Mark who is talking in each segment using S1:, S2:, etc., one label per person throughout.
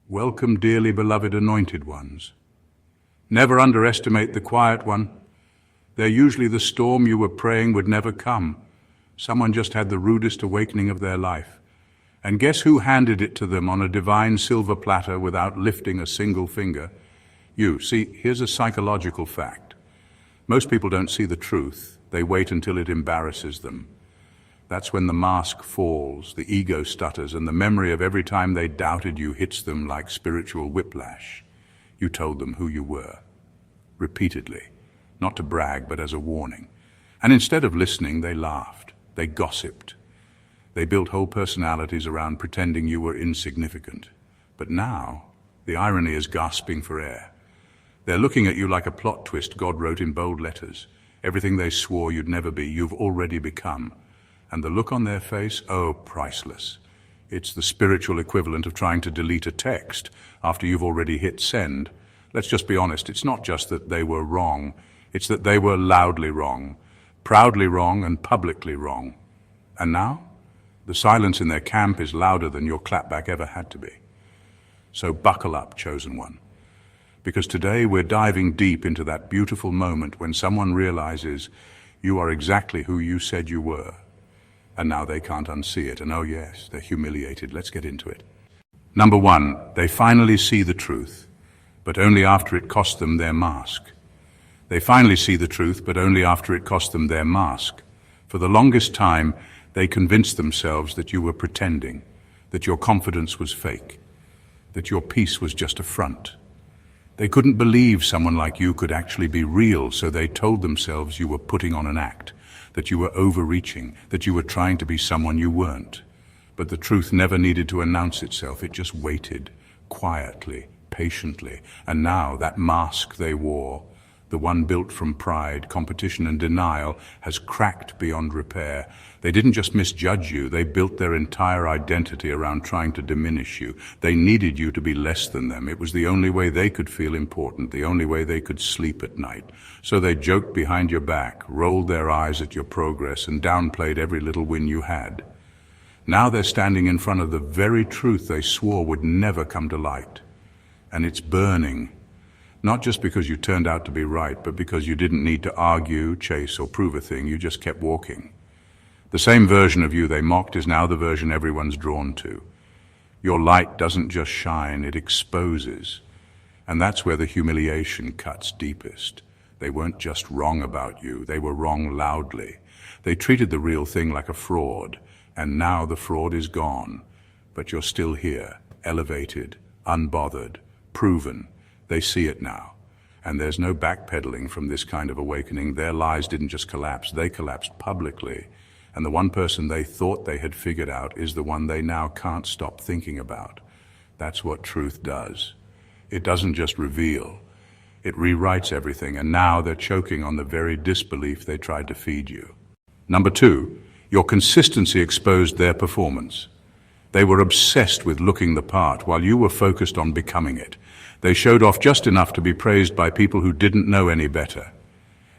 S1: Welcome, dearly beloved anointed ones. Never underestimate the quiet one. They're usually the storm you were praying would never come. Someone just had the rudest awakening of their life. And guess who handed it to them on a divine silver platter without lifting a single finger? You. See, here's a psychological fact. Most people don't see the truth. They wait until it embarrasses them. That's when the mask falls, the ego stutters, and the memory of every time they doubted you hits them like spiritual whiplash. You told them who you were, repeatedly, not to brag, but as a warning. And instead of listening, they laughed, they gossiped. They built whole personalities around pretending you were insignificant. But now, the irony is gasping for air. They're looking at you like a plot twist God wrote in bold letters. Everything they swore you'd never be, you've already become. And the look on their face, oh, priceless. It's the spiritual equivalent of trying to delete a text after you've already hit send. Let's just be honest, it's not just that they were wrong, it's that they were loudly wrong, proudly wrong, and publicly wrong. And now, the silence in their camp is louder than your clapback ever had to be. So buckle up, chosen one. Because today we're diving deep into that beautiful moment when someone realizes you are exactly who you said you were. And now they can't unsee it. And oh yes, they're humiliated. Let's get into it. Number one, they finally see the truth, but only after it cost them their mask. They finally see the truth, but only after it cost them their mask. For the longest time, they convinced themselves that you were pretending, that your confidence was fake, that your peace was just a front. They couldn't believe someone like you could actually be real, so they told themselves you were putting on an act, that you were overreaching, that you were trying to be someone you weren't. But the truth never needed to announce itself. It just waited, quietly, patiently. And now that mask they wore, the one built from pride, competition, and denial, has cracked beyond repair. They didn't just misjudge you, they built their entire identity around trying to diminish you. They needed you to be less than them. It was the only way they could feel important, the only way they could sleep at night. So they joked behind your back, rolled their eyes at your progress, and downplayed every little win you had. Now they're standing in front of the very truth they swore would never come to light. And it's burning. Not just because you turned out to be right, but because you didn't need to argue, chase, or prove a thing. You just kept walking. The same version of you they mocked is now the version everyone's drawn to. Your light doesn't just shine, it exposes. And that's where the humiliation cuts deepest. They weren't just wrong about you, they were wrong loudly. They treated the real thing like a fraud, and now the fraud is gone. But you're still here, elevated, unbothered, proven. They see it now. And there's no backpedaling from this kind of awakening. Their lies didn't just collapse, they collapsed publicly. And the one person they thought they had figured out is the one they now can't stop thinking about. That's what truth does. It doesn't just reveal, it rewrites everything, and now they're choking on the very disbelief they tried to feed you. Number two, your consistency exposed their performance. They were obsessed with looking the part while you were focused on becoming it. They showed off just enough to be praised by people who didn't know any better.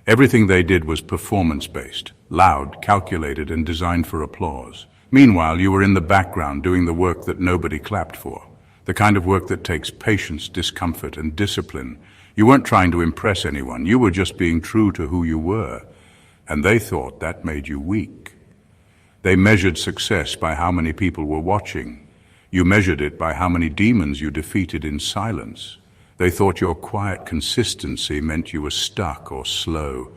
S1: Everything they did was performance-based, loud, calculated, and designed for applause. Meanwhile, you were in the background doing the work that nobody clapped for, the kind of work that takes patience, discomfort, and discipline. You weren't trying to impress anyone. You were just being true to who you were, and they thought that made you weak. They measured success by how many people were watching. You measured it by how many demons you defeated in silence. They thought your quiet consistency meant you were stuck or slow.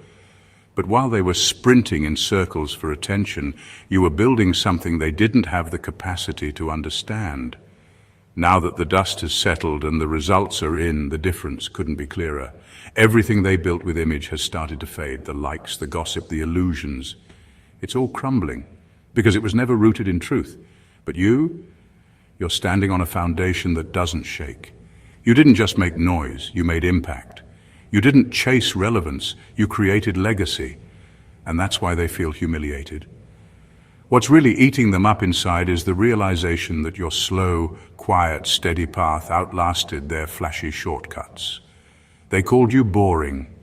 S1: But while they were sprinting in circles for attention, you were building something they didn't have the capacity to understand. Now that the dust has settled and the results are in, the difference couldn't be clearer. Everything they built with image has started to fade, the likes, the gossip, the illusions. It's all crumbling, because it was never rooted in truth. But you're standing on a foundation that doesn't shake. You didn't just make noise, you made impact. You didn't chase relevance, you created legacy. And that's why they feel humiliated. What's really eating them up inside is the realization that your slow, quiet, steady path outlasted their flashy shortcuts. They called you boring.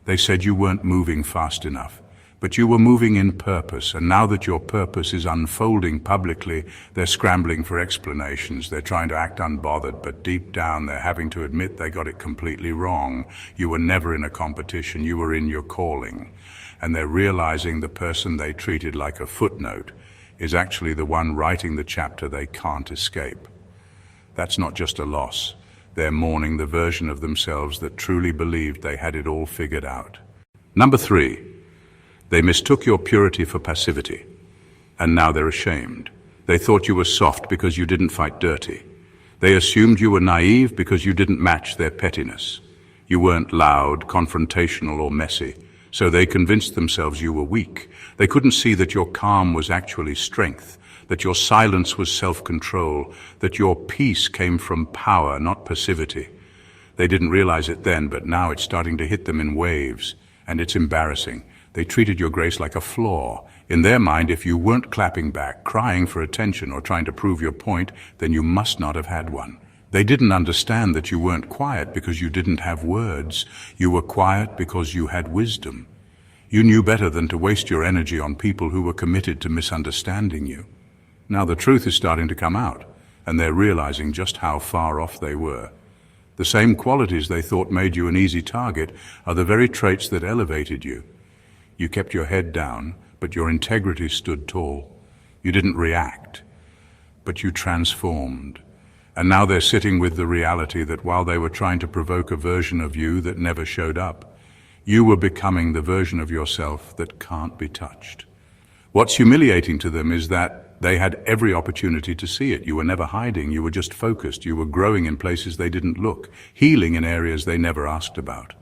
S1: They said you weren't moving fast enough. But you were moving in purpose, and now that your purpose is unfolding publicly, they're scrambling for explanations. They're trying to act unbothered, but deep down they're having to admit they got it completely wrong. You were never in a competition, you were in your calling. And they're realizing the person they treated like a footnote is actually the one writing the chapter they can't escape. That's not just a loss. They're mourning the version of themselves that truly believed they had it all figured out. Number 3. They mistook your purity for passivity, and now they're ashamed. They thought you were soft because you didn't fight dirty. They assumed you were naive because you didn't match their pettiness. You weren't loud, confrontational, or messy, so they convinced themselves you were weak. They couldn't see that your calm was actually strength, that your silence was self-control, that your peace came from power, not passivity. They didn't realize it then, but now it's starting to hit them in waves, and it's embarrassing. They treated your grace like a flaw. In their mind, if you weren't clapping back, crying for attention, or trying to prove your point, then you must not have had one. They didn't understand that you weren't quiet because you didn't have words. You were quiet because you had wisdom. You knew better than to waste your energy on people who were committed to misunderstanding you. Now the truth is starting to come out, and they're realizing just how far off they were. The same qualities they thought made you an easy target are the very traits that elevated you. You kept your head down, but your integrity stood tall. You didn't react, but you transformed. And now they're sitting with the reality that while they were trying to provoke a version of you that never showed up, you were becoming the version of yourself that can't be touched. What's humiliating to them is that they had every opportunity to see it. You were never hiding, you were just focused. You were growing in places they didn't look, healing in areas they never asked about.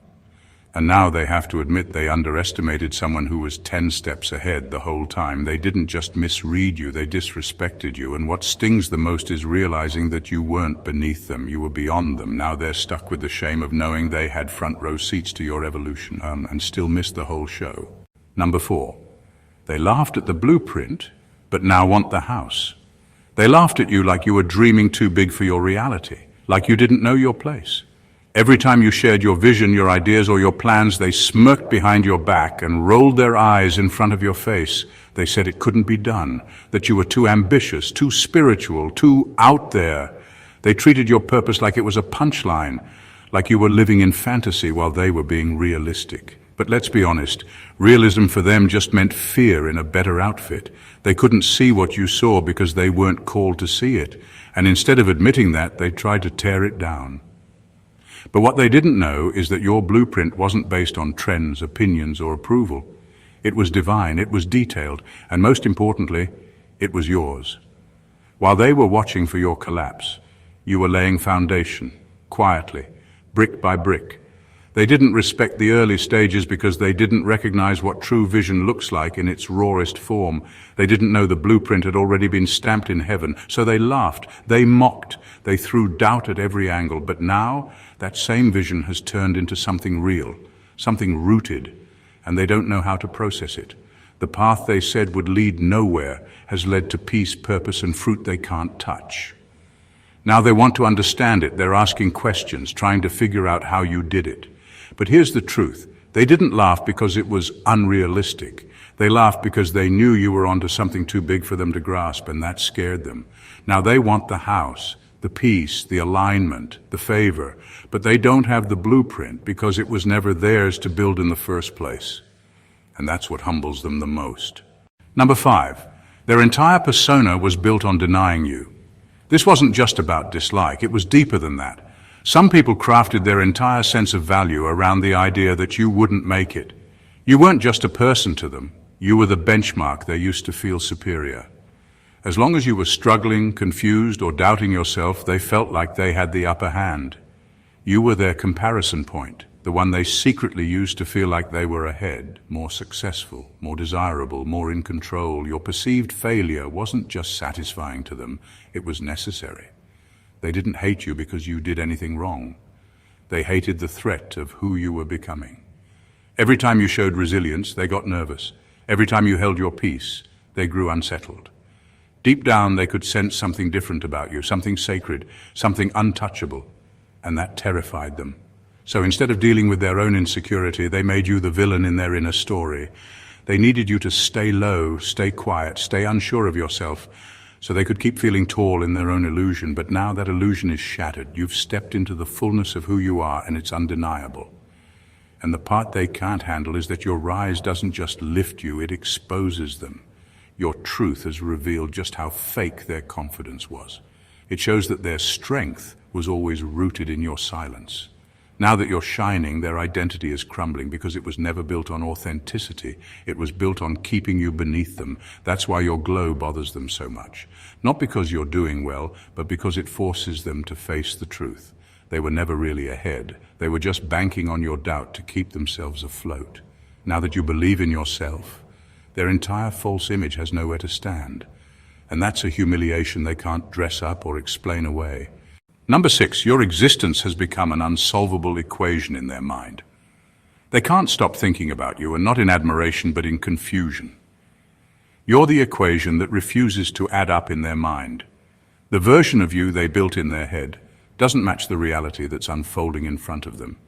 S1: And now they have to admit they underestimated someone who was 10 steps ahead the whole time. They didn't just misread you, they disrespected you. And what stings the most is realizing that you weren't beneath them, you were beyond them. Now they're stuck with the shame of knowing they had front row seats to your evolution and still missed the whole show. Number 4. They laughed at the blueprint, but now want the house. They laughed at you like you were dreaming too big for your reality, like you didn't know your place. Every time you shared your vision, your ideas, or your plans, they smirked behind your back and rolled their eyes in front of your face. They said it couldn't be done, that you were too ambitious, too spiritual, too out there. They treated your purpose like it was a punchline, like you were living in fantasy while they were being realistic. But let's be honest, realism for them just meant fear in a better outfit. They couldn't see what you saw because they weren't called to see it. And instead of admitting that, they tried to tear it down. But what they didn't know is that your blueprint wasn't based on trends, opinions, or approval. It was divine, it was detailed, and most importantly, it was yours. While they were watching for your collapse, you were laying foundation, quietly, brick by brick. They didn't respect the early stages because they didn't recognize what true vision looks like in its rawest form. They didn't know the blueprint had already been stamped in heaven, so they laughed, they mocked, they threw doubt at every angle. But now, that same vision has turned into something real, something rooted, and they don't know how to process it. The path they said would lead nowhere has led to peace, purpose, and fruit they can't touch. Now they want to understand it. They're asking questions, trying to figure out how you did it. But here's the truth. They didn't laugh because it was unrealistic. They laughed because they knew you were onto something too big for them to grasp, and that scared them. Now they want the house, the peace, the alignment, the favor, but they don't have the blueprint because it was never theirs to build in the first place. And that's what humbles them the most. Number 5, their entire persona was built on denying you. This wasn't just about dislike, it was deeper than that. Some people crafted their entire sense of value around the idea that you wouldn't make it. You weren't just a person to them, you were the benchmark they used to feel superior. As long as you were struggling, confused, or doubting yourself, they felt like they had the upper hand. You were their comparison point, the one they secretly used to feel like they were ahead, more successful, more desirable, more in control. Your perceived failure wasn't just satisfying to them, it was necessary. They didn't hate you because you did anything wrong. They hated the threat of who you were becoming. Every time you showed resilience, they got nervous. Every time you held your peace, they grew unsettled. Deep down, they could sense something different about you, something sacred, something untouchable, and that terrified them. So instead of dealing with their own insecurity, they made you the villain in their inner story. They needed you to stay low, stay quiet, stay unsure of yourself, so they could keep feeling tall in their own illusion. But now that illusion is shattered. You've stepped into the fullness of who you are, and it's undeniable. And the part they can't handle is that your rise doesn't just lift you, it exposes them. Your truth has revealed just how fake their confidence was. It shows that their strength was always rooted in your silence. Now that you're shining, their identity is crumbling because it was never built on authenticity. It was built on keeping you beneath them. That's why your glow bothers them so much. Not because you're doing well, but because it forces them to face the truth. They were never really ahead. They were just banking on your doubt to keep themselves afloat. Now that you believe in yourself, their entire false image has nowhere to stand. And that's a humiliation they can't dress up or explain away. Number 6, your existence has become an unsolvable equation in their mind. They can't stop thinking about you, and not in admiration, but in confusion. You're the equation that refuses to add up in their mind. The version of you they built in their head doesn't match the reality that's unfolding in front of them,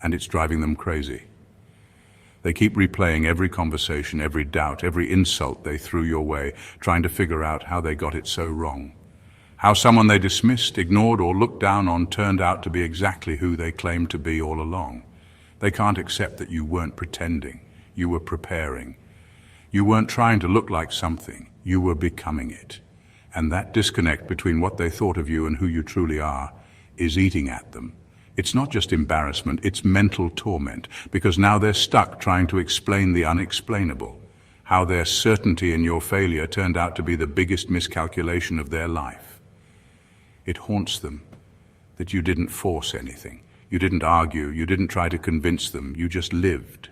S1: and it's driving them crazy. They keep replaying every conversation, every doubt, every insult they threw your way, trying to figure out how they got it so wrong. How someone they dismissed, ignored, or looked down on turned out to be exactly who they claimed to be all along. They can't accept that you weren't pretending, you were preparing. You weren't trying to look like something, you were becoming it. And that disconnect between what they thought of you and who you truly are is eating at them. It's not just embarrassment, it's mental torment, because now they're stuck trying to explain the unexplainable. How their certainty in your failure turned out to be the biggest miscalculation of their life. It haunts them that you didn't force anything. You didn't argue, you didn't try to convince them, you just lived.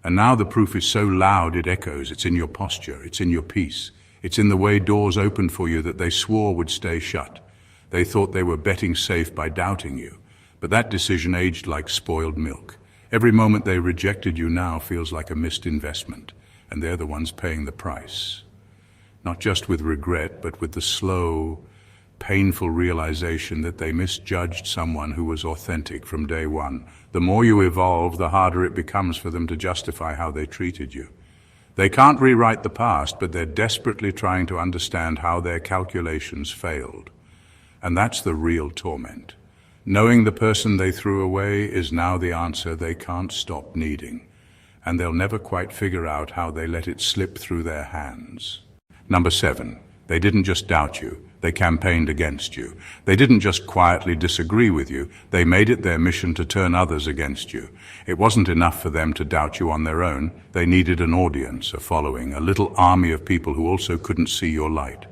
S1: And now the proof is so loud it echoes. It's in your posture, it's in your peace. It's in the way doors opened for you that they swore would stay shut. They thought they were betting safe by doubting you. But that decision aged like spoiled milk. Every moment they rejected you now feels like a missed investment, and they're the ones paying the price. Not just with regret, but with the slow, painful realization that they misjudged someone who was authentic from day one. The more you evolve, the harder it becomes for them to justify how they treated you. They can't rewrite the past, but they're desperately trying to understand how their calculations failed. And that's the real torment. Knowing the person they threw away is now the answer they can't stop needing, and they'll never quite figure out how they let it slip through their hands. Number 7, they didn't just doubt you. They campaigned against you. They didn't just quietly disagree with you. They made it their mission to turn others against you. It wasn't enough for them to doubt you on their own. They needed an audience, a following, a little army of people who also couldn't see your light.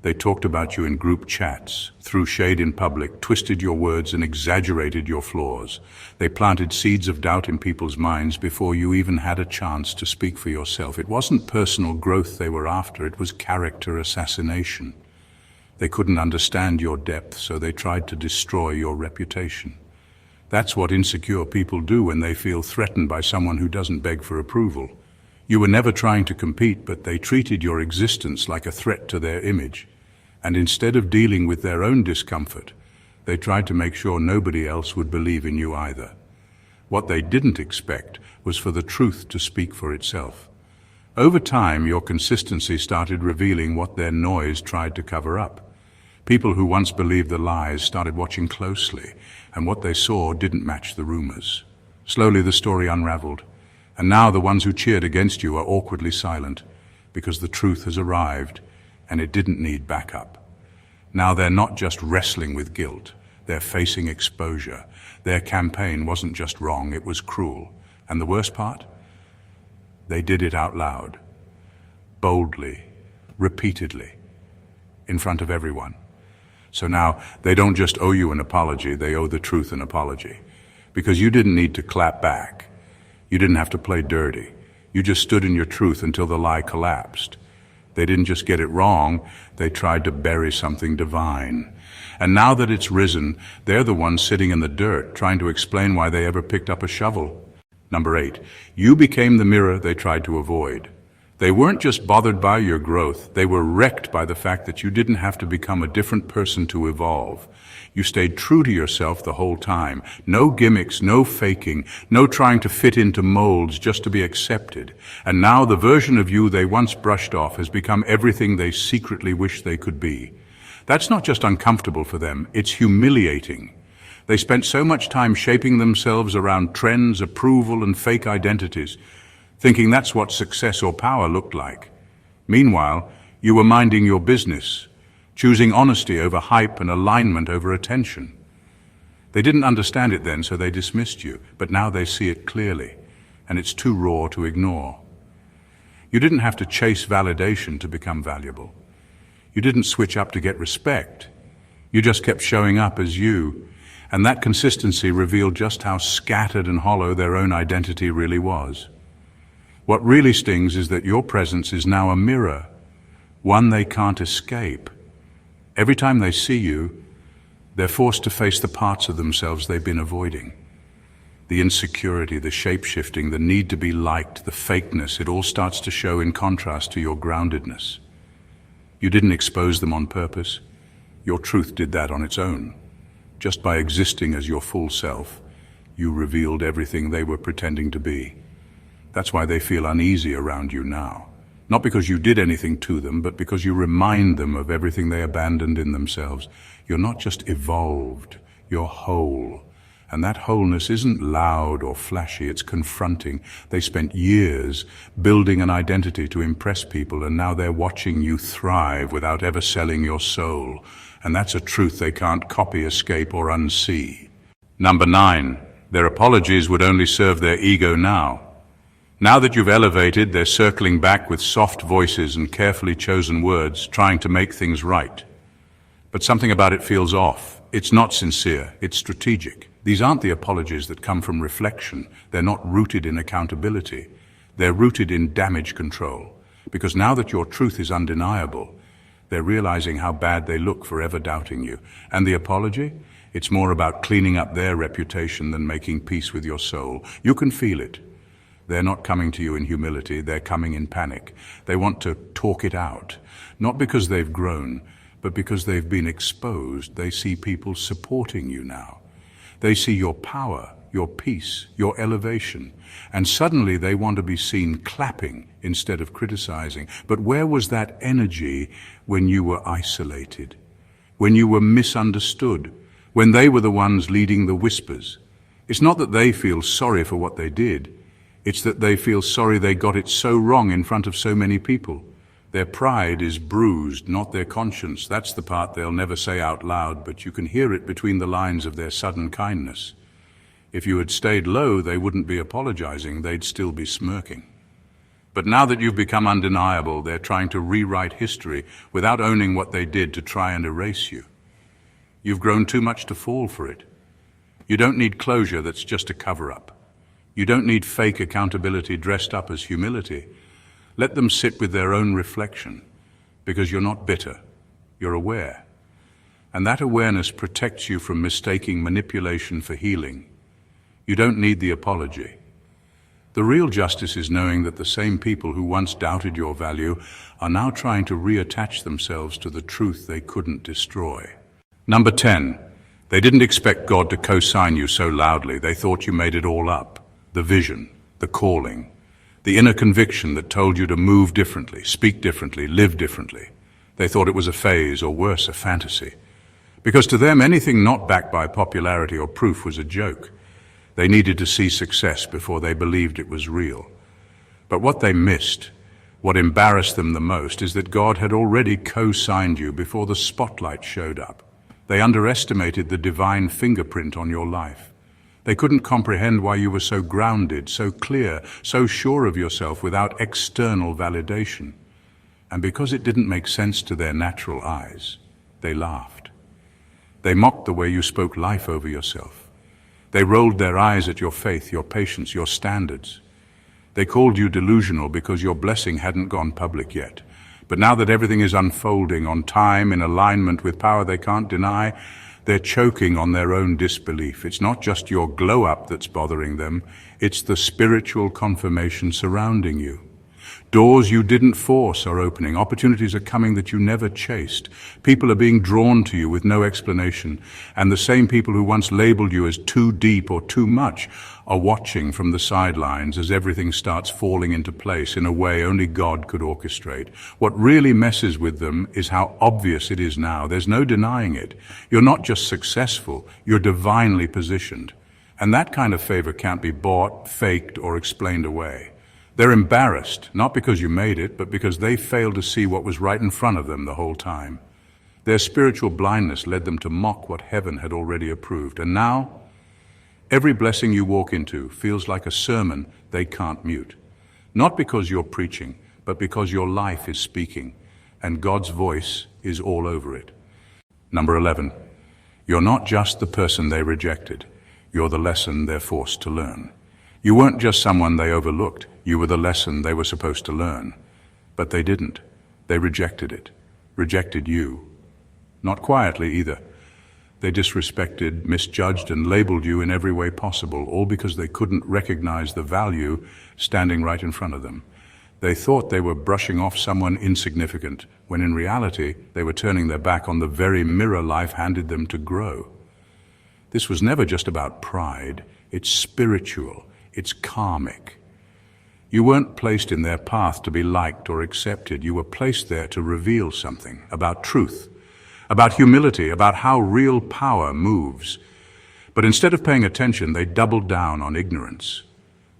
S1: They talked about you in group chats, threw shade in public, twisted your words and exaggerated your flaws. They planted seeds of doubt in people's minds before you even had a chance to speak for yourself. It wasn't personal growth they were after, it was character assassination. They couldn't understand your depth, so they tried to destroy your reputation. That's what insecure people do when they feel threatened by someone who doesn't beg for approval. You were never trying to compete, but they treated your existence like a threat to their image. And instead of dealing with their own discomfort, they tried to make sure nobody else would believe in you either. What they didn't expect was for the truth to speak for itself. Over time, your consistency started revealing what their noise tried to cover up. People who once believed the lies started watching closely, and what they saw didn't match the rumors. Slowly the story unraveled, and now the ones who cheered against you are awkwardly silent, because the truth has arrived, and it didn't need backup. Now they're not just wrestling with guilt, they're facing exposure. Their campaign wasn't just wrong, it was cruel. And the worst part? They did it out loud, boldly, repeatedly, in front of everyone. So now they don't just owe you an apology, they owe the truth an apology. Because you didn't need to clap back. You didn't have to play dirty. You just stood in your truth until the lie collapsed. They didn't just get it wrong, they tried to bury something divine. And now that it's risen, they're the ones sitting in the dirt, trying to explain why they ever picked up a shovel. Number 8, you became the mirror they tried to avoid. They weren't just bothered by your growth, they were wrecked by the fact that you didn't have to become a different person to evolve. You stayed true to yourself the whole time. No gimmicks, no faking, no trying to fit into molds just to be accepted. And now the version of you they once brushed off has become everything they secretly wish they could be. That's not just uncomfortable for them, it's humiliating. They spent so much time shaping themselves around trends, approval, and fake identities, thinking that's what success or power looked like. Meanwhile, you were minding your business, choosing honesty over hype and alignment over attention. They didn't understand it then, so they dismissed you, but now they see it clearly, and it's too raw to ignore. You didn't have to chase validation to become valuable. You didn't switch up to get respect. You just kept showing up as you, and that consistency revealed just how scattered and hollow their own identity really was. What really stings is that your presence is now a mirror, one they can't escape. Every time they see you, they're forced to face the parts of themselves they've been avoiding. The insecurity, the shape-shifting, the need to be liked, the fakeness, it all starts to show in contrast to your groundedness. You didn't expose them on purpose. Your truth did that on its own. Just by existing as your full self, you revealed everything they were pretending to be. That's why they feel uneasy around you now. Not because you did anything to them, but because you remind them of everything they abandoned in themselves. You're not just evolved, you're whole. And that wholeness isn't loud or flashy, it's confronting. They spent years building an identity to impress people, and now they're watching you thrive without ever selling your soul. And that's a truth they can't copy, escape, or unsee. Number 9, their apologies would only serve their ego now. Now that you've elevated, they're circling back with soft voices and carefully chosen words, trying to make things right. But something about it feels off. It's not sincere, it's strategic. These aren't the apologies that come from reflection. They're not rooted in accountability. They're rooted in damage control. Because now that your truth is undeniable, they're realizing how bad they look for ever doubting you. And the apology? It's more about cleaning up their reputation than making peace with your soul. You can feel it. They're not coming to you in humility, they're coming in panic. They want to talk it out. Not because they've grown, but because they've been exposed. They see people supporting you now. They see your power, your peace, your elevation. And suddenly they want to be seen clapping instead of criticizing. But where was that energy when you were isolated? When you were misunderstood? When they were the ones leading the whispers? It's not that they feel sorry for what they did. It's that they feel sorry they got it so wrong in front of so many people. Their pride is bruised, not their conscience. That's the part they'll never say out loud, but you can hear it between the lines of their sudden kindness. If you had stayed low, they wouldn't be apologizing, they'd still be smirking. But now that you've become undeniable, they're trying to rewrite history without owning what they did to try and erase you. You've grown too much to fall for it. You don't need closure that's just a cover-up. You don't need fake accountability dressed up as humility. Let them sit with their own reflection, because you're not bitter, you're aware. And that awareness protects you from mistaking manipulation for healing. You don't need the apology. The real justice is knowing that the same people who once doubted your value are now trying to reattach themselves to the truth they couldn't destroy. Number 10, they didn't expect God to co-sign you so loudly. They thought you made it all up. The vision, the calling, the inner conviction that told you to move differently, speak differently, live differently. They thought it was a phase, or worse, a fantasy. Because to them, anything not backed by popularity or proof was a joke. They needed to see success before they believed it was real. But what they missed, what embarrassed them the most, is that God had already co-signed you before the spotlight showed up. They underestimated the divine fingerprint on your life. They couldn't comprehend why you were so grounded, so clear, so sure of yourself without external validation. And because it didn't make sense to their natural eyes, they laughed. They mocked the way you spoke life over yourself. They rolled their eyes at your faith, your patience, your standards. They called you delusional because your blessing hadn't gone public yet. But now that everything is unfolding on time, in alignment with power they can't deny, they're choking on their own disbelief. It's not just your glow-up that's bothering them, it's the spiritual confirmation surrounding you. Doors you didn't force are opening. Opportunities are coming that you never chased. People are being drawn to you with no explanation. And the same people who once labeled you as too deep or too much are watching from the sidelines as everything starts falling into place in a way only God could orchestrate. What really messes with them is how obvious it is now. There's no denying it. You're not just successful, you're divinely positioned. And that kind of favor can't be bought, faked, or explained away. They're embarrassed, not because you made it, but because they failed to see what was right in front of them the whole time. Their spiritual blindness led them to mock what heaven had already approved. And now, every blessing you walk into feels like a sermon they can't mute. Not because you're preaching, but because your life is speaking, and God's voice is all over it. Number 11, you're not just the person they rejected. You're the lesson they're forced to learn. You weren't just someone they overlooked. You were the lesson they were supposed to learn. But they didn't. They rejected it. Rejected you. Not quietly either. They disrespected, misjudged, and labeled you in every way possible, all because they couldn't recognize the value standing right in front of them. They thought they were brushing off someone insignificant, when in reality they were turning their back on the very mirror life handed them to grow. This was never just about pride. It's spiritual. It's karmic. You weren't placed in their path to be liked or accepted. You were placed there to reveal something about truth, about humility, about how real power moves. But instead of paying attention, they doubled down on ignorance.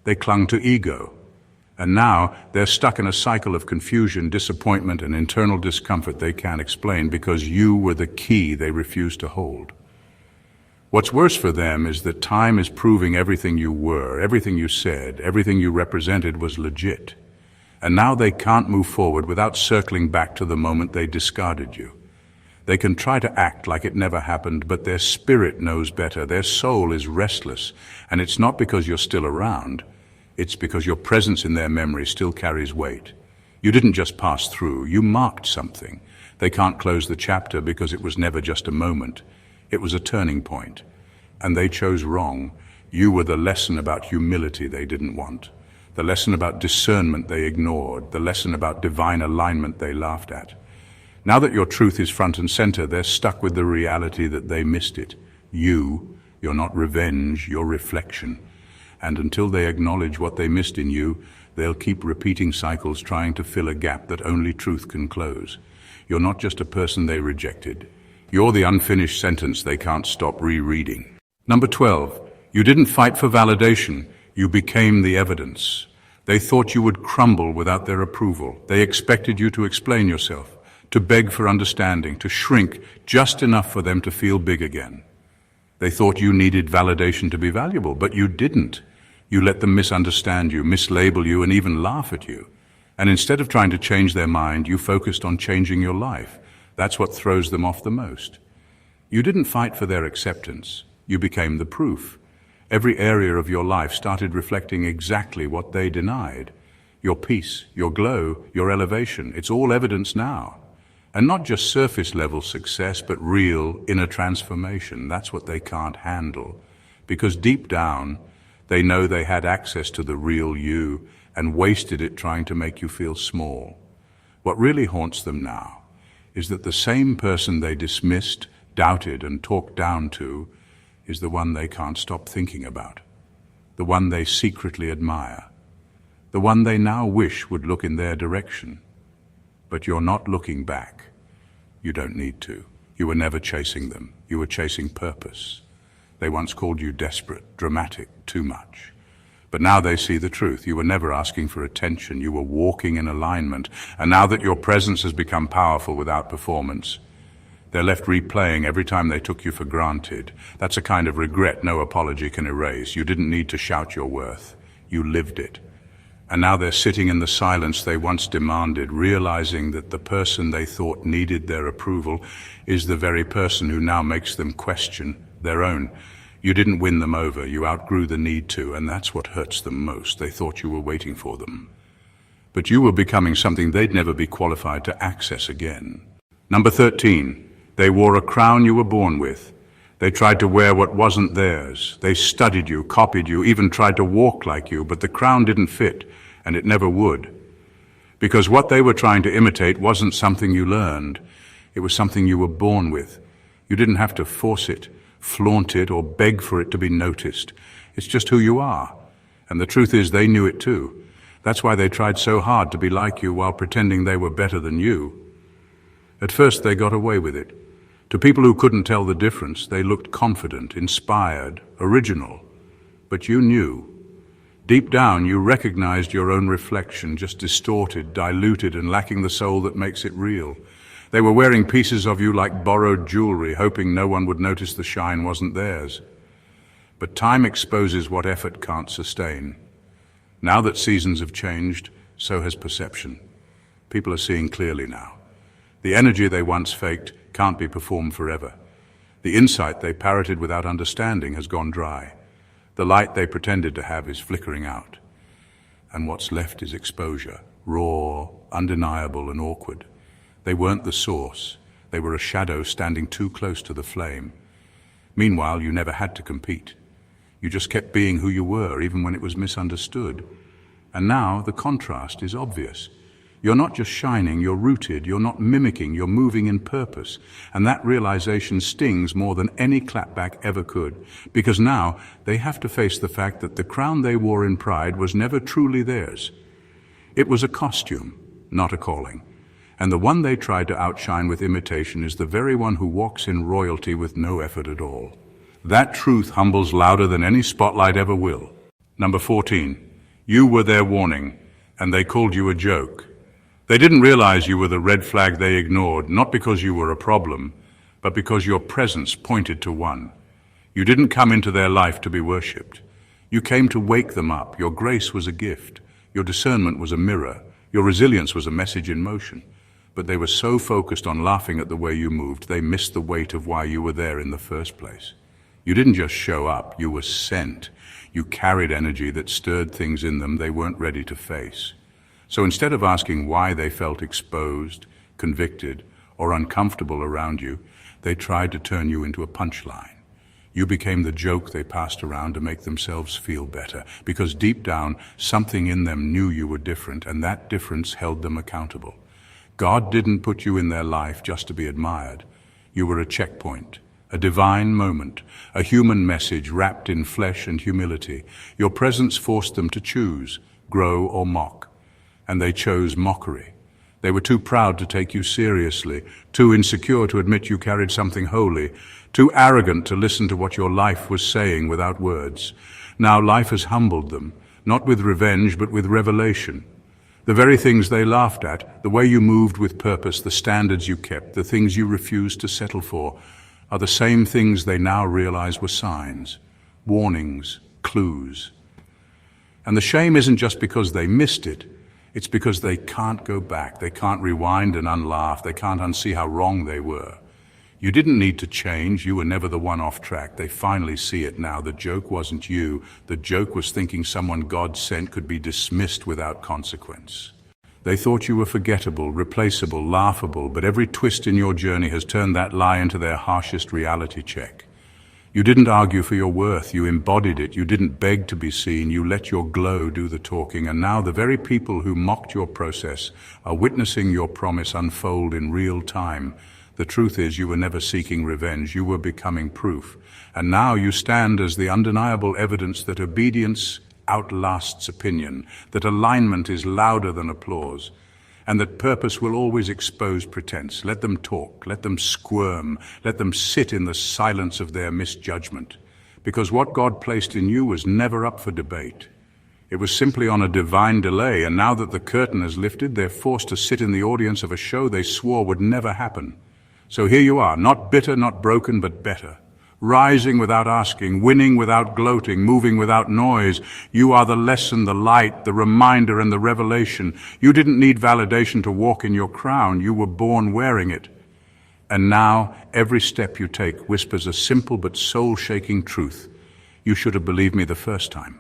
S1: They clung to ego. And now they're stuck in a cycle of confusion, disappointment, and internal discomfort they can't explain because you were the key they refused to hold. What's worse for them is that time is proving everything you were, everything you said, everything you represented was legit. And now they can't move forward without circling back to the moment they discarded you. They can try to act like it never happened, but their spirit knows better. Their soul is restless, and it's not because you're still around. It's because your presence in their memory still carries weight. You didn't just pass through, you marked something. They can't close the chapter because it was never just a moment. It was a turning point, and they chose wrong. You were the lesson about humility they didn't want, the lesson about discernment they ignored, the lesson about divine alignment they laughed at. Now that your truth is front and center, they're stuck with the reality that they missed it. You're not revenge, you're reflection. And until they acknowledge what they missed in you, they'll keep repeating cycles trying to fill a gap that only truth can close. You're not just a person they rejected. You're the unfinished sentence they can't stop rereading. Number 12, you didn't fight for validation, you became the evidence. They thought you would crumble without their approval. They expected you to explain yourself, to beg for understanding, to shrink just enough for them to feel big again. They thought you needed validation to be valuable, but you didn't. You let them misunderstand you, mislabel you, and even laugh at you. And instead of trying to change their mind, you focused on changing your life. That's what throws them off the most. You didn't fight for their acceptance. You became the proof. Every area of your life started reflecting exactly what they denied. Your peace, your glow, your elevation, it's all evidence now. And not just surface-level success, but real inner transformation. That's what they can't handle. Because deep down, they know they had access to the real you and wasted it trying to make you feel small. What really haunts them now is that the same person they dismissed, doubted, and talked down to is the one they can't stop thinking about, the one they secretly admire, the one they now wish would look in their direction. But you're not looking back. You don't need to. You were never chasing them. You were chasing purpose. They once called you desperate, dramatic, too much. But now they see the truth. You were never asking for attention. You were walking in alignment. And now that your presence has become powerful without performance, they're left replaying every time they took you for granted. That's a kind of regret no apology can erase. You didn't need to shout your worth. You lived it. And now they're sitting in the silence they once demanded, realizing that the person they thought needed their approval is the very person who now makes them question their own. You didn't win them over, you outgrew the need to, and that's what hurts them most. They thought you were waiting for them. But you were becoming something they'd never be qualified to access again. Number 13, they wore a crown you were born with. They tried to wear what wasn't theirs. They studied you, copied you, even tried to walk like you, but the crown didn't fit, and it never would. Because what they were trying to imitate wasn't something you learned. It was something you were born with. You didn't have to force it, flaunt it, or beg for it to be noticed. It's just who you are. And the truth is, they knew it too. That's why they tried so hard to be like you while pretending they were better than you. At first, they got away with it. To people who couldn't tell the difference, they looked confident, inspired, original. But you knew. Deep down, you recognized your own reflection, just distorted, diluted, and lacking the soul that makes it real. They were wearing pieces of you like borrowed jewelry, hoping no one would notice the shine wasn't theirs. But time exposes what effort can't sustain. Now that seasons have changed, so has perception. People are seeing clearly now. The energy they once faked can't be performed forever. The insight they parroted without understanding has gone dry. The light they pretended to have is flickering out. And what's left is exposure, raw, undeniable, and awkward. They weren't the source. They were a shadow standing too close to the flame. Meanwhile, you never had to compete. You just kept being who you were, even when it was misunderstood. And now the contrast is obvious. You're not just shining, you're rooted, you're not mimicking, you're moving in purpose. And that realization stings more than any clapback ever could, because now they have to face the fact that the crown they wore in pride was never truly theirs. It was a costume, not a calling. And the one they tried to outshine with imitation is the very one who walks in royalty with no effort at all. That truth humbles louder than any spotlight ever will. Number 14. You were their warning, and they called you a joke. They didn't realize you were the red flag they ignored, not because you were a problem, but because your presence pointed to one. You didn't come into their life to be worshipped. You came to wake them up. Your grace was a gift. Your discernment was a mirror. Your resilience was a message in motion. But they were so focused on laughing at the way you moved, they missed the weight of why you were there in the first place. You didn't just show up, you were sent. You carried energy that stirred things in them they weren't ready to face. So instead of asking why they felt exposed, convicted, or uncomfortable around you, they tried to turn you into a punchline. You became the joke they passed around to make themselves feel better, because deep down, something in them knew you were different, and that difference held them accountable. God didn't put you in their life just to be admired. You were a checkpoint, a divine moment, a human message wrapped in flesh and humility. Your presence forced them to choose, grow or mock. And they chose mockery. They were too proud to take you seriously, too insecure to admit you carried something holy, too arrogant to listen to what your life was saying without words. Now life has humbled them, not with revenge, but with revelation. The very things they laughed at, the way you moved with purpose, the standards you kept, the things you refused to settle for, are the same things they now realize were signs, warnings, clues. And the shame isn't just because they missed it. It's because they can't go back. They can't rewind and unlaugh. They can't unsee how wrong they were. You didn't need to change. You were never the one off track. They finally see it now. The joke wasn't you. The joke was thinking someone God sent could be dismissed without consequence. They thought you were forgettable, replaceable, laughable, but every twist in your journey has turned that lie into their harshest reality check. You didn't argue for your worth, you embodied it, you didn't beg to be seen, you let your glow do the talking, and now the very people who mocked your process are witnessing your promise unfold in real time. The truth is, you were never seeking revenge, you were becoming proof. And now you stand as the undeniable evidence that obedience outlasts opinion, that alignment is louder than applause, and that purpose will always expose pretense. Let them talk, let them squirm, let them sit in the silence of their misjudgment. Because what God placed in you was never up for debate. It was simply on a divine delay, and now that the curtain has lifted, they're forced to sit in the audience of a show they swore would never happen. So here you are, not bitter, not broken, but better. Rising without asking, winning without gloating, moving without noise. You are the lesson, the light, the reminder, and the revelation. You didn't need validation to walk in your crown. You were born wearing it. And now, every step you take whispers a simple but soul-shaking truth. You should have believed me the first time.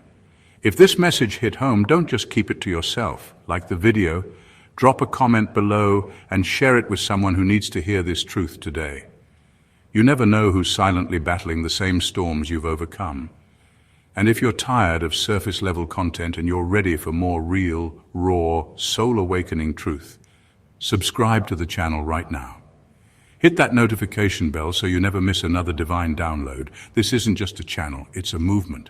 S1: If this message hit home, don't just keep it to yourself. Like the video, drop a comment below and share it with someone who needs to hear this truth today. You never know who's silently battling the same storms you've overcome. And if you're tired of surface-level content and you're ready for more real, raw, soul-awakening truth, subscribe to the channel right now. Hit that notification bell so you never miss another divine download. This isn't just a channel, it's a movement.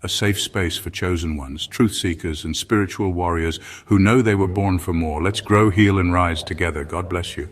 S1: A safe space for chosen ones, truth seekers and spiritual warriors who know they were born for more. Let's grow, heal, and rise together. God bless you.